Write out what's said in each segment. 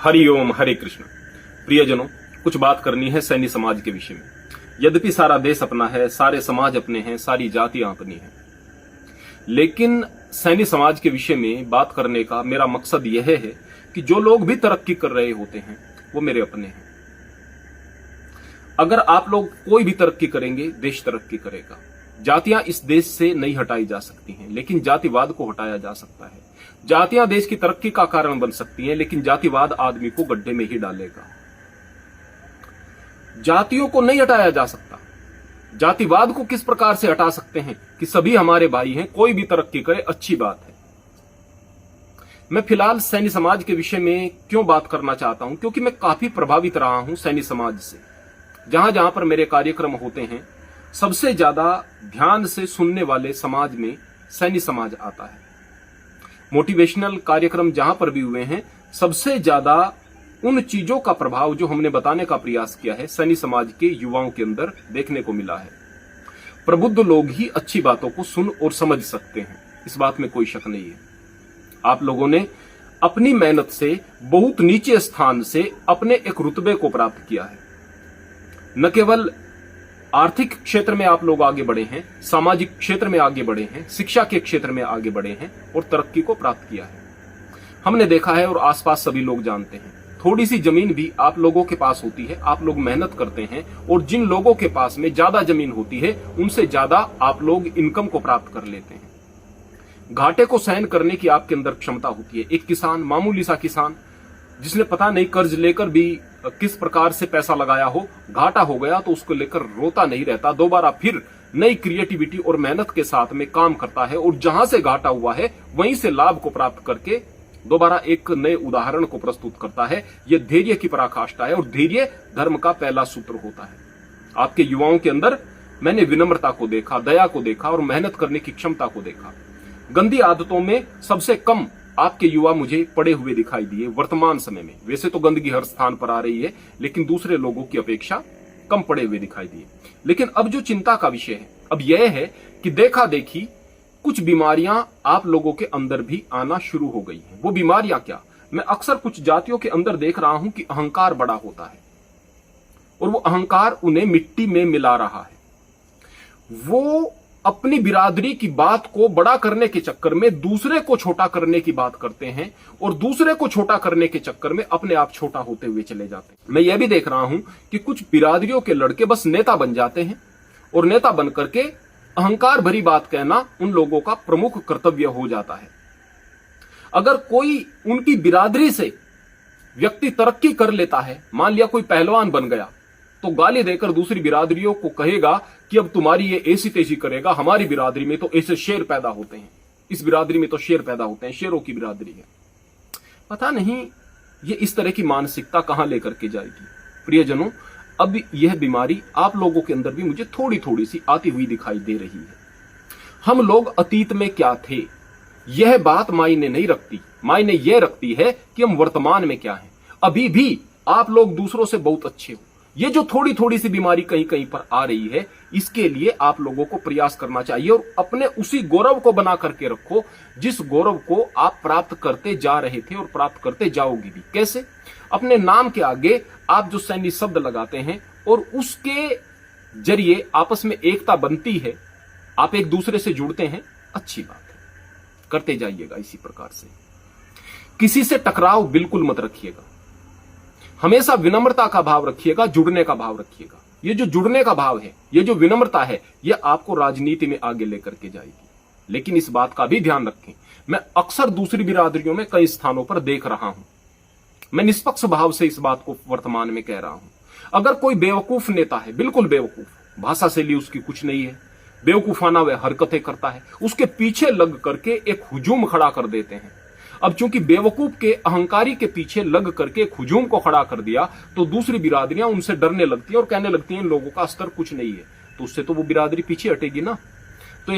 हरि ओम हरे कृष्ण। प्रियजनों, कुछ बात करनी है सैनी समाज के विषय में। यद्यपि सारा देश अपना है, सारे समाज अपने हैं, सारी जातियां अपनी हैं, लेकिन सैनी समाज के विषय में बात करने का मेरा मकसद यह है कि जो लोग भी तरक्की कर रहे होते हैं वो मेरे अपने हैं। अगर आप लोग कोई भी तरक्की करेंगे, देश तरक्की करेगा। जातियां इस देश से नहीं हटाई जा सकती हैं, लेकिन जातिवाद को हटाया जा सकता है। जातियां देश की तरक्की का कारण बन सकती हैं, लेकिन जातिवाद आदमी को गड्ढे में ही डालेगा। जातियों को नहीं हटाया जा सकता। जातिवाद को किस प्रकार से हटा सकते हैं कि सभी हमारे भाई हैं, कोई भी तरक्की करे, अच्छी बात है। मैं फिलहाल सैनी समाज के विषय में क्यों बात करना चाहता हूं, क्योंकि मैं काफी प्रभावित रहा हूं सैनी समाज से। जहां जहां पर मेरे कार्यक्रम होते हैं, सबसे ज्यादा ध्यान से सुनने वाले समाज में सैनी समाज आता है। मोटिवेशनल कार्यक्रम जहां पर भी हुए हैं, सबसे ज्यादा उन चीजों का प्रभाव जो हमने बताने का प्रयास किया है सैनी समाज के युवाओं के अंदर देखने को मिला है। प्रबुद्ध लोग ही अच्छी बातों को सुन और समझ सकते हैं, इस बात में कोई शक नहीं है। आप लोगों ने अपनी मेहनत से बहुत नीचे स्थान से अपने एक रुतबे को प्राप्त किया है। न केवल आर्थिक क्षेत्र में आप लोग आगे बढ़े हैं, सामाजिक क्षेत्र में आगे बढ़े हैं, शिक्षा के क्षेत्र में आगे बढ़े हैं और तरक्की को प्राप्त किया है। हमने देखा है और आसपास सभी लोग जानते हैं, थोड़ी सी जमीन भी आप लोगों के पास होती है, आप लोग मेहनत करते हैं और जिन लोगों के पास में ज्यादा जमीन होती है, उनसे ज्यादा आप लोग इनकम को प्राप्त कर लेते हैं। घाटे को सहन करने की आपके अंदर क्षमता होती है। एक किसान, मामूली सा किसान, जिसने पता नहीं कर्ज लेकर भी किस प्रकार से पैसा लगाया हो, घाटा हो गया तो उसको लेकर रोता नहीं रहता, दोबारा फिर नई क्रिएटिविटी और मेहनत के साथ में काम करता है और जहां से घाटा हुआ है वहीं से लाभ को प्राप्त करके दोबारा एक नए उदाहरण को प्रस्तुत करता है। यह धैर्य की पराकाष्ठा है और धैर्य धर्म का पहला सूत्र होता है। आपके युवाओं के अंदर मैंने विनम्रता को देखा, दया को देखा और मेहनत करने की क्षमता को देखा। गंदी आदतों में सबसे कम आपके युवा मुझे पड़े हुए दिखाई दिए वर्तमान समय में। वैसे तो गंदगी हर स्थान पर आ रही है, लेकिन दूसरे लोगों की अपेक्षा कम पड़े हुए दिखाई दिए। लेकिन अब जो चिंता का विषय है अब यह है कि देखा देखी कुछ बीमारियां आप लोगों के अंदर भी आना शुरू हो गई हैं। वो बीमारियां क्या? मैं अक्सर कुछ जातियों के अंदर देख रहा हूं कि अहंकार बड़ा होता है और वो अहंकार उन्हें मिट्टी में मिला रहा है। वो अपनी बिरादरी की बात को बड़ा करने के चक्कर में दूसरे को छोटा करने की बात करते हैं और दूसरे को छोटा करने के चक्कर में अपने आप छोटा होते हुए चले जाते हैं। मैं यह भी देख रहा हूं कि कुछ बिरादरियों के लड़के बस नेता बन जाते हैं और नेता बन करके अहंकार भरी बात कहना उन लोगों का प्रमुख कर्तव्य हो जाता है। अगर कोई उनकी बिरादरी से व्यक्ति तरक्की कर लेता है, मान लिया कोई पहलवान बन गया, तो गाली देकर दूसरी बिरादरियों को कहेगा कि अब तुम्हारी ये ऐसी तेजी करेगा, हमारी बिरादरी में तो ऐसे शेर पैदा होते हैं, इस बिरादरी में तो शेर पैदा होते हैं, शेरों की बिरादरी है। पता नहीं ये इस तरह की मानसिकता कहां लेकर के जाएगी। प्रियजनों, अब यह बीमारी आप लोगों के अंदर भी मुझे थोड़ी थोड़ी सी आती हुई दिखाई दे रही है। हम लोग अतीत में क्या थे यह बात मायने नहीं रखती, मायने यह रखती है कि हम वर्तमान में क्या हैं। अभी भी आप लोग दूसरों से बहुत अच्छे हो। ये जो थोड़ी थोड़ी सी बीमारी कहीं कहीं पर आ रही है, इसके लिए आप लोगों को प्रयास करना चाहिए और अपने उसी गौरव को बना करके रखो जिस गौरव को आप प्राप्त करते जा रहे थे और प्राप्त करते जाओगे भी। कैसे? अपने नाम के आगे आप जो सैनी शब्द लगाते हैं और उसके जरिए आपस में एकता बनती है, आप एक दूसरे से जुड़ते हैं, अच्छी बात है, करते जाइएगा इसी प्रकार से। किसी से टकराव बिल्कुल मत रखिएगा, हमेशा विनम्रता का भाव रखिएगा, जुड़ने का भाव रखिएगा। ये जो जुड़ने का भाव है, ये जो विनम्रता है, ये आपको राजनीति में आगे लेकर के जाएगी। लेकिन इस बात का भी ध्यान रखें, मैं अक्सर दूसरी बिरादरियों में कई स्थानों पर देख रहा हूं, मैं निष्पक्ष भाव से इस बात को वर्तमान में कह रहा हूं। अगर कोई बेवकूफ नेता है, बिल्कुल बेवकूफ, भाषा शैली उसकी कुछ नहीं है, बेवकूफाना वह हरकतें करता है, उसके पीछे लग करके एक हुजूम खड़ा कर देते हैं। अब चूंकि बेवकूफ के अहंकारी के पीछे लग करके एक हुजूम को खड़ा कर दिया, तो दूसरी बिरादरियां उनसे डरने लगती हैं और कहने लगती हैं इन लोगों का स्तर कुछ नहीं है, तो उससे तो वो बिरादरी पीछे हटेगी ना। तो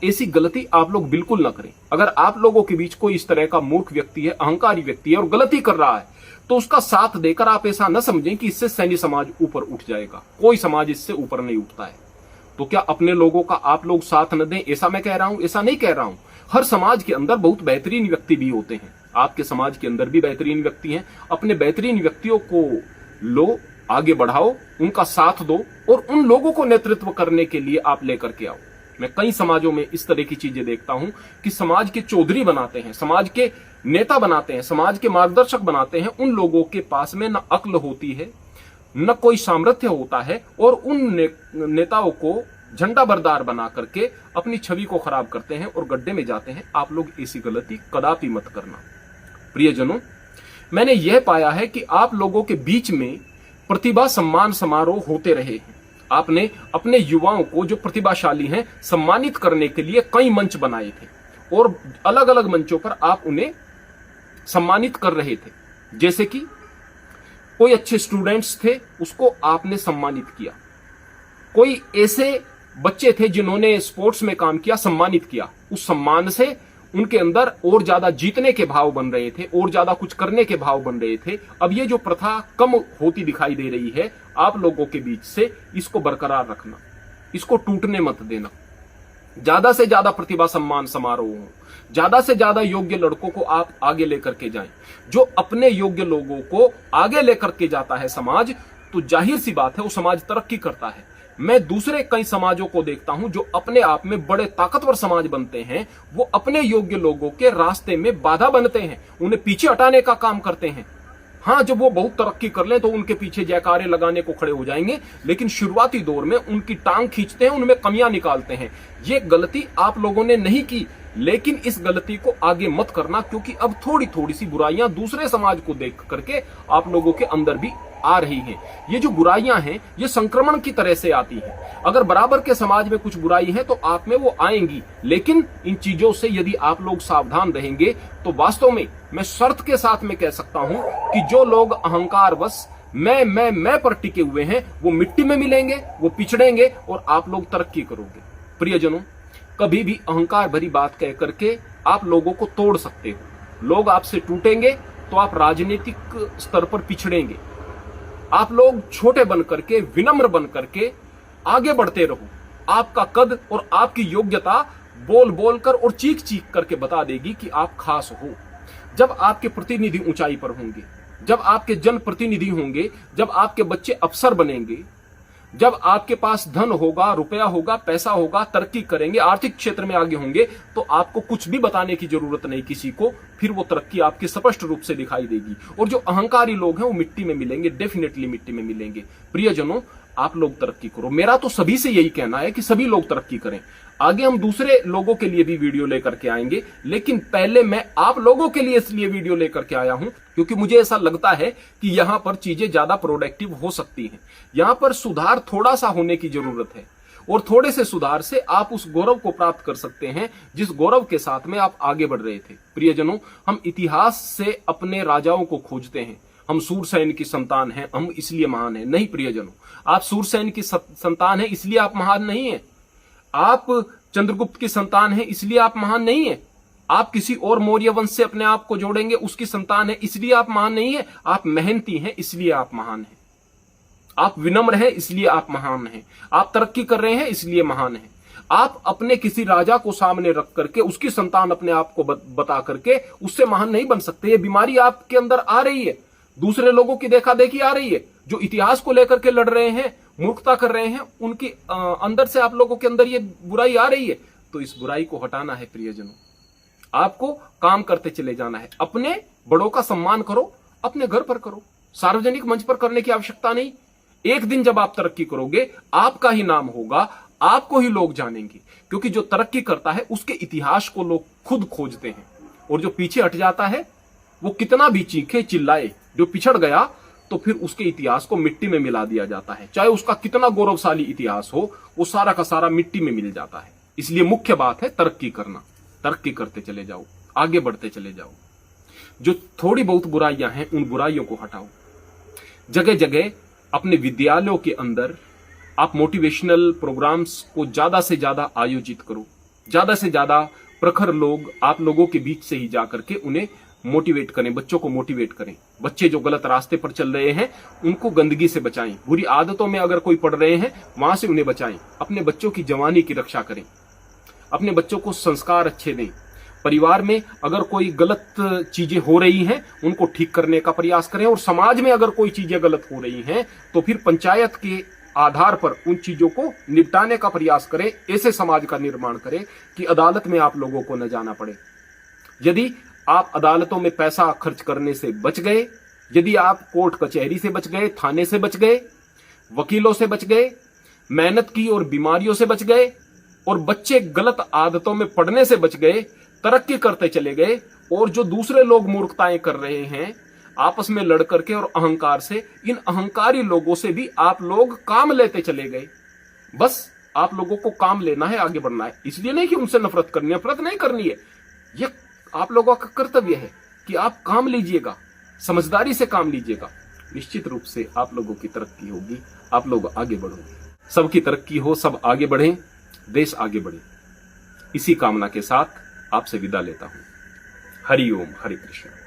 ऐसी गलती आप लोग बिल्कुल ना करें। अगर आप लोगों के बीच कोई इस तरह का मूर्ख व्यक्ति है, अहंकारी व्यक्ति है और गलती कर रहा है, तो उसका साथ देकर आप ऐसा न समझें कि इससे सैनी समाज ऊपर उठ जाएगा। कोई समाज इससे ऊपर नहीं उठता है। तो क्या अपने लोगों का आप लोग साथ न दें, ऐसा मैं कह रहा हूं? ऐसा नहीं कह रहा हूं। हर समाज के अंदर बहुत बेहतरीन व्यक्ति भी होते हैं, आपके समाज के अंदर भी बेहतरीन व्यक्ति हैं, अपने बेहतरीन व्यक्तियों को लो, आगे बढ़ाओ, उनका साथ दो और उन लोगों को नेतृत्व करने के लिए आप लेकर के आओ। मैं कई समाजों में इस तरह की चीजें देखता हूं कि समाज के चौधरी बनाते हैं, समाज के नेता बनाते हैं, समाज के मार्गदर्शक बनाते हैं, उन लोगों के पास में न अक्ल होती है, न कोई सामर्थ्य होता है, और उन नेताओं को झंडा बरदार बना करके अपनी छवि को खराब करते हैं और गड्ढे में जाते हैं। आप लोग ऐसी गलती कदापि मत करना। प्रियजनों, मैंने यह पाया है कि आप लोगों के बीच में प्रतिभा सम्मान समारोह होते रहे हैं। आपने अपने युवाओं को जो प्रतिभाशाली हैं सम्मानित करने के लिए कई मंच बनाए थे और अलग अलग मंचों पर आप उन्हें सम्मानित कर रहे थे। जैसे कि कोई अच्छे स्टूडेंट्स थे, उसको आपने सम्मानित किया। कोई ऐसे बच्चे थे जिन्होंने स्पोर्ट्स में काम किया, सम्मानित किया। उस सम्मान से उनके अंदर और ज्यादा जीतने के भाव बन रहे थे और ज्यादा कुछ करने के भाव बन रहे थे। अब ये जो प्रथा कम होती दिखाई दे रही है आप लोगों के बीच से, इसको बरकरार रखना, इसको टूटने मत देना। ज्यादा से ज्यादा प्रतिभा सम्मान समारोह हो, ज्यादा से ज्यादा योग्य लड़कों को आप आगे लेकर के जाएं। जो अपने योग्य लोगों को आगे लेकर के जाता है समाज, तो जाहिर सी बात है वो समाज तरक्की करता है। मैं दूसरे कई समाजों को देखता हूं जो अपने आप में बड़े ताकतवर समाज बनते हैं, वो अपने योग्य लोगों के रास्ते में बाधा बनते हैं, उन्हें पीछे हटाने का काम करते हैं। हाँ, जब वो बहुत तरक्की कर लें तो उनके पीछे जयकारे लगाने को खड़े हो जाएंगे, लेकिन शुरुआती दौर में उनकी टांग खींचते हैं, उनमें कमियां निकालते हैं। ये गलती आप लोगों ने नहीं की, लेकिन इस गलती को आगे मत करना, क्योंकि अब थोड़ी थोड़ी सी बुराइयां दूसरे समाज को देख करके आप लोगों के अंदर भी आ रही हैं। ये जो बुराइयां हैं ये संक्रमण की तरह से आती हैं। अगर बराबर के समाज में कुछ बुराई है तो आप में वो आएंगी, लेकिन इन चीजों से यदि आप लोग सावधान रहेंगे तो वास्तव में मैं शर्त के साथ में कह सकता हूं कि जो लोग अहंकारवश मैं पर टिके हुए हैं वो मिट्टी में मिलेंगे, वो पिछड़ेंगे और आप लोग तरक्की करोगे। प्रियजनों, कभी भी अहंकार भरी बात कह करके आप लोगों को तोड़ सकते हो। लोग आपसे टूटेंगे तो आप राजनीतिक स्तर पर पिछड़ेंगे। आप लोग छोटे बन करके, विनम्र बन करके आगे बढ़ते रहो। आपका कद और आपकी योग्यता बोल बोल कर और चीख चीख करके बता देगी कि आप खास हो। जब आपके प्रतिनिधि ऊंचाई पर होंगे, जब आपके जन प्रतिनिधि होंगे, जब आपके बच्चे अफसर बनेंगे, जब आपके पास धन होगा, रुपया होगा, पैसा होगा, तरक्की करेंगे, आर्थिक क्षेत्र में आगे होंगे, तो आपको कुछ भी बताने की जरूरत नहीं किसी को। फिर वो तरक्की आपकी स्पष्ट रूप से दिखाई देगी। और जो अहंकारी लोग हैं वो मिट्टी में मिलेंगे, डेफिनेटली मिट्टी में मिलेंगे। प्रियजनों, आप लोग तरक्की करो। मेरा तो सभी से यही कहना है कि सभी लोग तरक्की करें। आगे हम दूसरे लोगों के लिए भी वीडियो लेकर के आएंगे, लेकिन पहले मैं आप लोगों के लिए इसलिए वीडियो लेकर के आया हूं क्योंकि मुझे ऐसा लगता है कि यहां पर चीजें ज्यादा प्रोडक्टिव हो सकती हैं। यहां पर सुधार थोड़ा सा होने की जरूरत है और थोड़े से सुधार से आप उस गौरव को प्राप्त कर सकते हैं जिस गौरव के साथ में आप आगे बढ़ रहे थे। प्रियजनों, हम इतिहास से अपने राजाओं को खोजते हैं। हम सूरसेन की संतान हैं, हम इसलिए महान हैं। नहीं प्रियजनों, आप सूरसेन की संतान हैं इसलिए आप महान नहीं हैं। आप चंद्रगुप्त की संतान हैं इसलिए आप महान नहीं हैं। आप किसी और मौर्य वंश से अपने आप को जोड़ेंगे, उसकी संतान है इसलिए आप महान नहीं है। आप मेहनती हैं इसलिए आप महान हैं। आप विनम्र हैं इसलिए आप महान हैं। आप तरक्की कर रहे हैं इसलिए महान हैं। आप अपने किसी राजा को सामने रख करके उसकी संतान अपने आप को बता करके उससे महान नहीं बन सकते। ये बीमारी आपके अंदर आ रही है, दूसरे लोगों की देखा देखी आ रही है। जो इतिहास को लेकर के लड़ रहे हैं, मूर्खता कर रहे हैं, उनकी अंदर से आप लोगों के अंदर ये बुराई आ रही है। तो इस बुराई को हटाना है प्रियजनों, आपको काम करते चले जाना है। अपने बड़ों का सम्मान करो, अपने घर पर करो, सार्वजनिक मंच पर करने की आवश्यकता नहीं। एक दिन जब आप तरक्की करोगे आपका ही नाम होगा, आपको ही लोग जानेंगे, क्योंकि जो तरक्की करता है उसके इतिहास को लोग खुद खोजते हैं। और जो पीछे हट जाता है वो कितना भी चीखे चिल्लाए, जो पिछड़ गया तो फिर उसके इतिहास को मिट्टी में मिला दिया जाता है। चाहे उसका कितना गौरवशाली इतिहास हो, वो सारा का सारा मिट्टी में मिल जाता है। इसलिए मुख्य बात है तरक्की करना। तरक्की करते चले जाओ, आगे बढ़ते चले जाओ। जो थोड़ी बहुत बुराइयां हैं उन बुराइयों को हटाओ। जगह जगह अपने विद्यालयों के अंदर आप मोटिवेशनल प्रोग्राम्स को ज्यादा से ज्यादा आयोजित करो। ज्यादा से ज्यादा प्रखर लोग आप लोगों के बीच से ही जाकर के उन्हें मोटिवेट करें, बच्चों को मोटिवेट करें। बच्चे जो गलत रास्ते पर चल रहे हैं उनको गंदगी से बचाएं, बुरी आदतों में अगर कोई पड़ रहे हैं वहां से उन्हें बचाएं। अपने बच्चों की जवानी की रक्षा करें, अपने बच्चों को संस्कार अच्छे दें, परिवार में अगर कोई गलत चीजें हो रही हैं उनको ठीक करने का प्रयास करें, और समाज में अगर कोई चीजें गलत हो रही हैं तो फिर पंचायत के आधार पर उन चीजों को निपटाने का प्रयास करें। ऐसे समाज का निर्माण करें कि अदालत में आप लोगों को न जाना पड़े। यदि आप अदालतों में पैसा खर्च करने से बच गए, यदि आप कोर्ट कचहरी से बच गए, थाने से बच गए, वकीलों से बच गए, मेहनत की और बीमारियों से बच गए, और बच्चे गलत आदतों में पड़ने से बच गए, तरक्की करते चले गए, और जो दूसरे लोग मूर्खताएं कर रहे हैं आपस में लड़ करके और अहंकार से, इन अहंकारी लोगों से भी आप लोग काम लेते चले गए। बस आप लोगों को काम लेना है, आगे बढ़ना है। इसलिए नहीं कि उनसे नफरत करनी है, नफरत नहीं करनी है। यह आप लोगों का कर्तव्य है कि आप काम लीजिएगा, समझदारी से काम लीजिएगा। निश्चित रूप से आप लोगों की तरक्की होगी, आप लोग आगे बढ़ोगे। सबकी तरक्की हो, सब आगे बढ़ें, देश आगे बढ़े। इसी कामना के साथ आपसे विदा लेता हूं। हरि ओम, हरि कृष्ण।